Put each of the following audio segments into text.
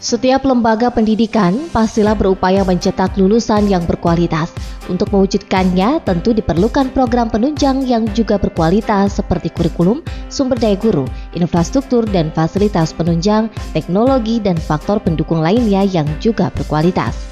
Setiap lembaga pendidikan pastilah berupaya mencetak lulusan yang berkualitas. Untuk mewujudkannya, tentu diperlukan program penunjang yang juga berkualitas seperti kurikulum, sumber daya guru, infrastruktur dan fasilitas penunjang, teknologi dan faktor pendukung lainnya yang juga berkualitas.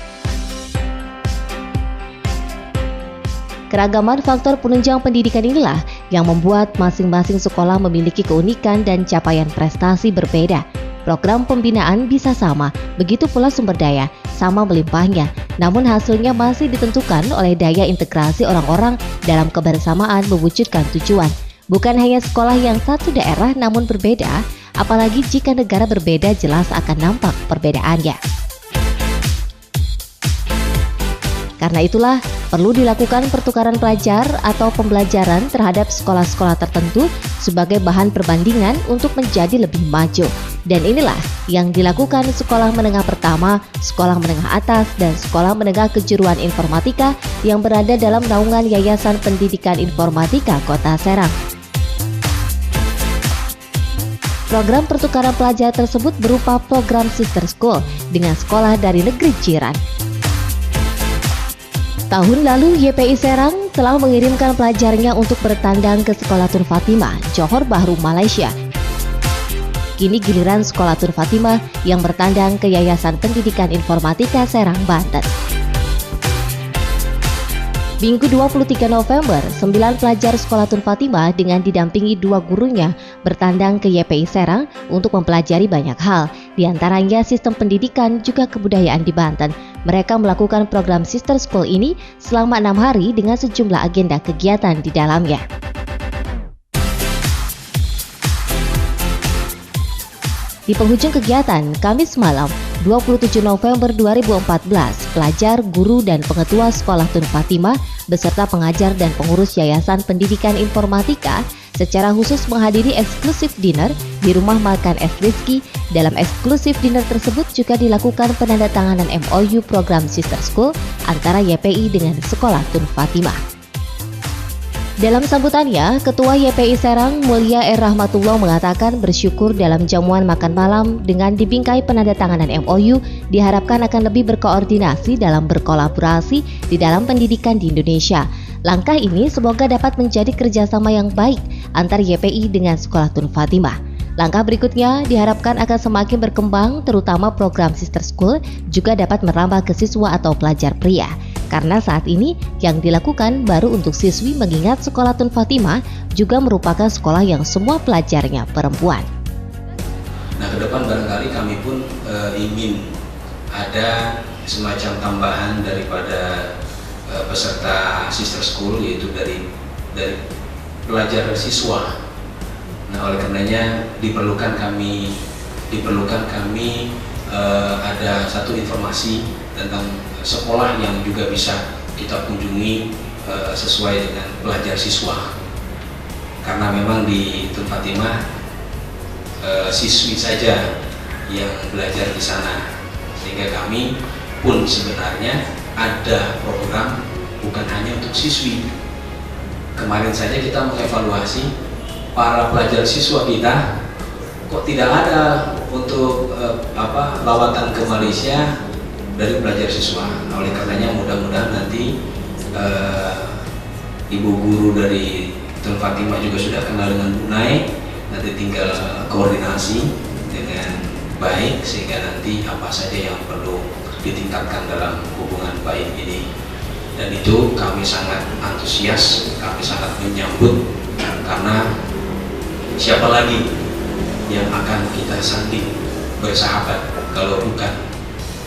Keragaman faktor penunjang pendidikan inilah yang membuat masing-masing sekolah memiliki keunikan dan capaian prestasi berbeda. Program pembinaan bisa sama, begitu pula sumber daya, sama melimpahnya, namun hasilnya masih ditentukan oleh daya integrasi orang-orang dalam kebersamaan mewujudkan tujuan. Bukan hanya sekolah yang satu daerah namun berbeda, apalagi jika negara berbeda jelas akan nampak perbedaannya. Karena itulah, perlu dilakukan pertukaran pelajar atau pembelajaran terhadap sekolah-sekolah tertentu sebagai bahan perbandingan untuk menjadi lebih maju. Dan inilah yang dilakukan Sekolah Menengah Pertama, Sekolah Menengah Atas, dan Sekolah Menengah Kejuruan Informatika yang berada dalam naungan Yayasan Pendidikan Informatika Kota Serang. Program pertukaran pelajar tersebut berupa program Sister School dengan sekolah dari negeri jiran. Tahun lalu, YPI Serang telah mengirimkan pelajarnya untuk bertandang ke Sekolah Tun Fatimah, Johor Bahru, Malaysia. Kini giliran Sekolah Tun Fatimah yang bertandang ke Yayasan Pendidikan Informatika Serang, Banten. Minggu 23 November, 9 pelajar Sekolah Tun Fatimah dengan didampingi 2 gurunya bertandang ke YPI Serang untuk mempelajari banyak hal, diantaranya sistem pendidikan juga kebudayaan di Banten. Mereka melakukan program Sister School ini selama 6 hari dengan sejumlah agenda kegiatan di dalamnya. Di penghujung kegiatan, Kamis malam, 27 November 2014, pelajar, guru, dan pengetua Sekolah Tun Fatimah beserta pengajar dan pengurus Yayasan Pendidikan Informatika secara khusus menghadiri eksklusif dinner di rumah makan Es Rizky. Dalam eksklusif dinner tersebut juga dilakukan penandatanganan MOU program Sister School antara YPI dengan Sekolah Tun Fatimah. Dalam sambutannya, Ketua YPI Serang Mulia Rahmatullah mengatakan bersyukur dalam jamuan makan malam dengan dibingkai penandatanganan MOU diharapkan akan lebih berkoordinasi dalam berkolaborasi di dalam pendidikan di Indonesia. Langkah ini semoga dapat menjadi kerjasama yang baik antar YPI dengan Sekolah Tun Fatimah. Langkah berikutnya diharapkan akan semakin berkembang, terutama program Sister School juga dapat merambah ke siswa atau pelajar pria. Karena saat ini yang dilakukan baru untuk siswi mengingat Sekolah Tun Fatimah juga merupakan sekolah yang semua pelajarnya perempuan. Nah, ke depan barangkali kami pun ingin ada semacam tambahan daripada peserta Sister School, yaitu dari pelajar siswa. Nah, oleh karenanya diperlukan kami ada satu informasi tentang sekolah yang juga bisa kita kunjungi sesuai dengan pelajar siswa. Karena memang di Tun Fatimah siswi saja yang belajar di sana, sehingga kami pun sebenarnya ada program bukan hanya untuk siswi. Kemarin saja kita mengevaluasi para pelajar siswa kita, kok tidak ada untuk lawatan ke Malaysia dari pelajar siswa. Nah, oleh karenanya mudah-mudahan nanti ibu guru dari Tun Fatimah juga sudah kenal dengan Brunei, nanti tinggal koordinasi dengan baik sehingga nanti apa saja yang perlu ditingkatkan dalam hubungan baik ini. Dan itu kami sangat antusias, kami sangat menyambut, karena siapa lagi yang akan kita sanding bersahabat kalau bukan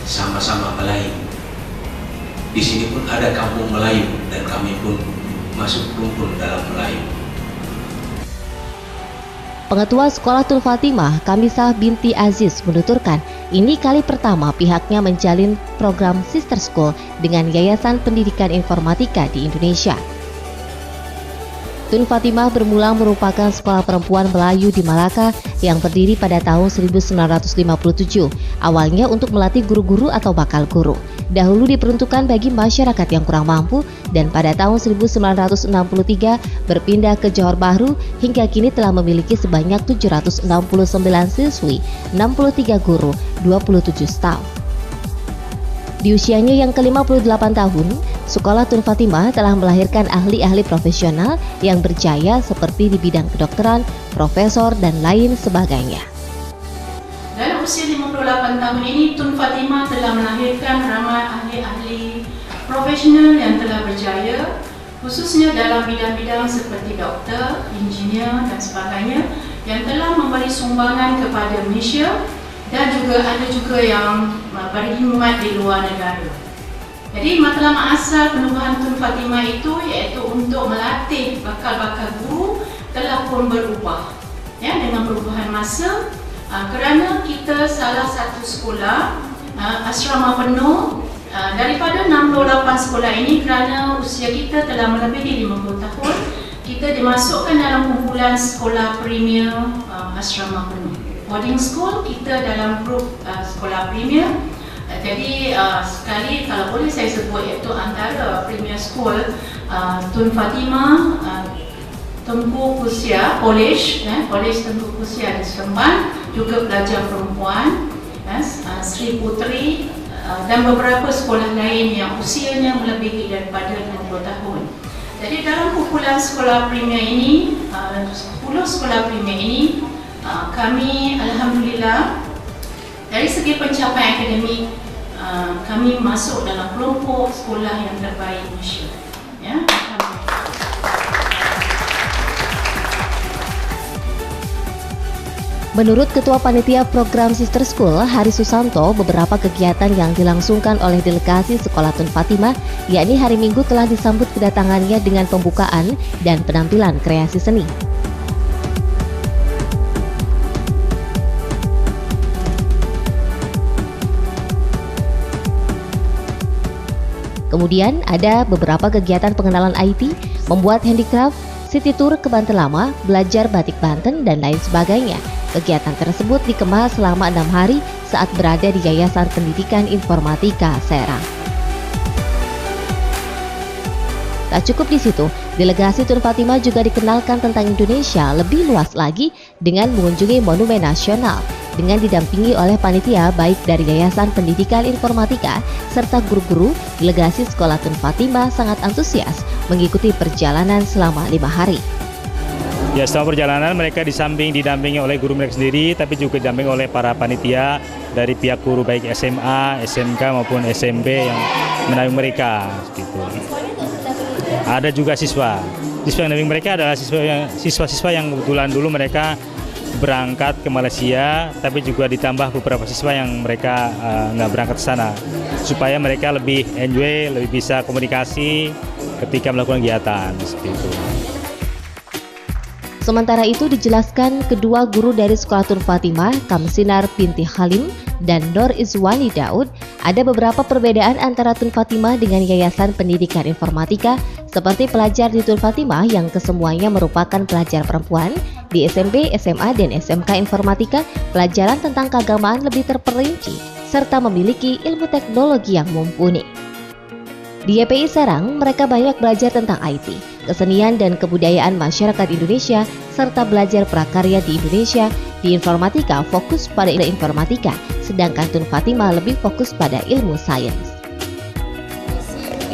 sama-sama Melayu. Di sini pun ada kampung Melayu dan kami pun masuk rumpun dalam Melayu. Pengetua Sekolah Tun Fatimah, Kamisah binti Aziz, menuturkan ini kali pertama pihaknya menjalin program Sister School dengan Yayasan Pendidikan Informatika di Indonesia. Tun Fatimah bermula merupakan sekolah perempuan Melayu di Malaka yang berdiri pada tahun 1957. Awalnya untuk melatih guru-guru atau bakal guru. Dahulu diperuntukkan bagi masyarakat yang kurang mampu dan pada tahun 1963 berpindah ke Johor Bahru hingga kini telah memiliki sebanyak 769 siswi, 63 guru, 27 staf. Di usianya yang ke-58 tahun, Sekolah Tun Fatimah telah melahirkan ahli-ahli profesional yang berjaya seperti di bidang kedokteran, profesor, dan lain sebagainya. Dalam usia 58 tahun ini, Tun Fatimah telah melahirkan ramai ahli-ahli profesional yang telah berjaya, khususnya dalam bidang-bidang seperti doktor, engineer, dan sebagainya, yang telah memberi sumbangan kepada Malaysia dan juga ada juga yang berkhidmat di luar negara. Jadi matlamat asal penubuhan Tun Fatimah itu iaitu untuk melatih bakal-bakal guru telah pun berubah ya, dengan perubahan masa kerana kita salah satu sekolah asrama penuh daripada 68 sekolah ini kerana usia kita telah melebihi 50 tahun, kita dimasukkan dalam kumpulan sekolah premier asrama penuh. Boarding school kita dalam grup sekolah premier. Jadi sekali kalau boleh saya sebut iaitu antara premier school Tun Fatimah, Tengku Kusia College, College Tengku Kusia di Seremban, juga pelajar perempuan Sri Putri dan beberapa sekolah lain yang usianya melebihi daripada 50 tahun. Jadi dalam kumpulan sekolah premier ini, 10 sekolah premier ini, kami alhamdulillah dari segi pencapaian akademik kami masuk dalam kelompok sekolah yang terbaik Malaysia. Ya, Menurut Ketua Panitia Program Sister School, Hari Susanto, beberapa kegiatan yang dilangsungkan oleh delegasi Sekolah Tun Fatimah, yakni hari Minggu telah disambut kedatangannya dengan pembukaan dan penampilan kreasi seni. Kemudian ada beberapa kegiatan pengenalan IT, membuat handicraft, city tour ke Banten Lama, belajar batik Banten, dan lain sebagainya. Kegiatan tersebut dikemas selama 6 hari saat berada di Yayasan Pendidikan Informatika Serang. Tak cukup di situ, delegasi Tun Fatimah juga dikenalkan tentang Indonesia lebih luas lagi dengan mengunjungi Monumen Nasional, dengan didampingi oleh panitia baik dari Yayasan Pendidikan Informatika serta guru-guru. Delegasi Sekolah Tun Fatimah sangat antusias mengikuti perjalanan selama 5 hari. Ya, selama perjalanan mereka didampingi oleh guru mereka sendiri, tapi juga didampingi oleh para panitia dari pihak guru baik SMA, SMK maupun SMP yang mendampingi mereka. Gitu. Ada juga siswa yang mendampingi mereka adalah siswa-siswa yang kebetulan dulu mereka berangkat ke Malaysia, tapi juga ditambah beberapa siswa yang mereka nggak berangkat ke sana, supaya mereka lebih enjoy, lebih bisa komunikasi ketika melakukan kegiatan seperti itu. Sementara itu dijelaskan kedua guru dari Sekolah Tun Fatimah, Kamsinar binti Halim dan Nur Izwani Daud, ada beberapa perbedaan antara Tun Fatimah dengan Yayasan Pendidikan Informatika, seperti pelajar di Tun Fatimah yang kesemuanya merupakan pelajar perempuan. Di SMP, SMA, dan SMK Informatika, pelajaran tentang keagamaan lebih terperinci, serta memiliki ilmu teknologi yang mumpuni. Di YPI Serang, mereka banyak belajar tentang IT, kesenian dan kebudayaan masyarakat Indonesia, serta belajar prakarya di Indonesia. Di Informatika fokus pada ilmu informatika, sedangkan Tun Fatimah lebih fokus pada ilmu sains.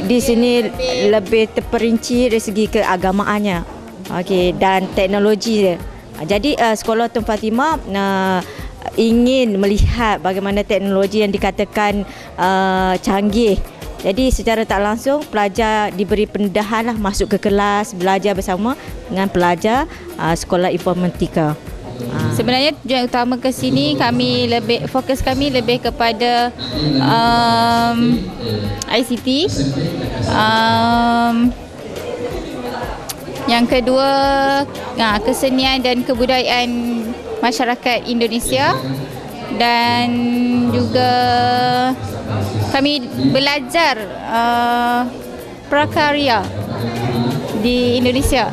Di sini lebih terperinci dari segi keagamaannya, dan teknologi dia. Jadi Sekolah Tun Fatimah ingin melihat bagaimana teknologi yang dikatakan canggih. Jadi secara tak langsung pelajar diberi pendedahan masuk ke kelas, belajar bersama dengan pelajar Sekolah Informatika. Sebenarnya tujuan utama ke sini fokus kami lebih kepada ICT. Yang kedua, kesenian dan kebudayaan masyarakat Indonesia, dan juga kami belajar prakarya di Indonesia.